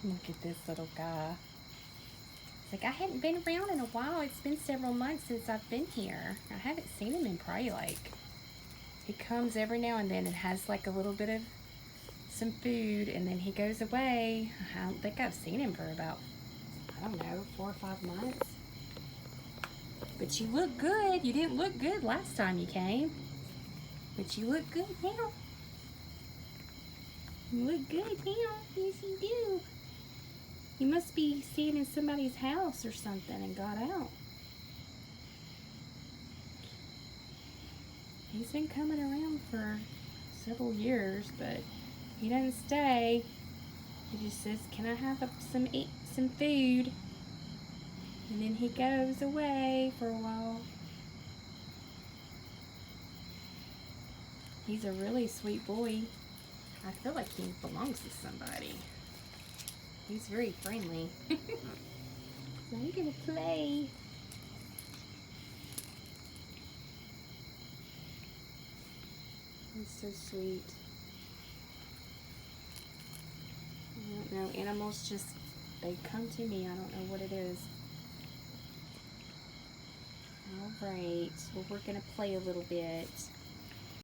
Look at this little guy. It's like, I hadn't been around in a while. It's been several months since I've been here. I haven't seen him in probably like, he comes every now and then and has like a little bit of some food, and then he goes away. I don't think I've seen him for about, I don't know, 4 or 5 months. But you look good. You didn't look good last time you came. But you look good now. You look good now. Yes, you do. You must be staying in somebody's house or something and got out. He's been coming around for several years, but he doesn't stay. He just says, "Can I have some food?" And then he goes away for a while. He's a really sweet boy. I feel like he belongs to somebody. He's very friendly. So I'm gonna play. He's so sweet. I don't know, animals just, they come to me. I don't know what it is. Alright, well, we're gonna play a little bit.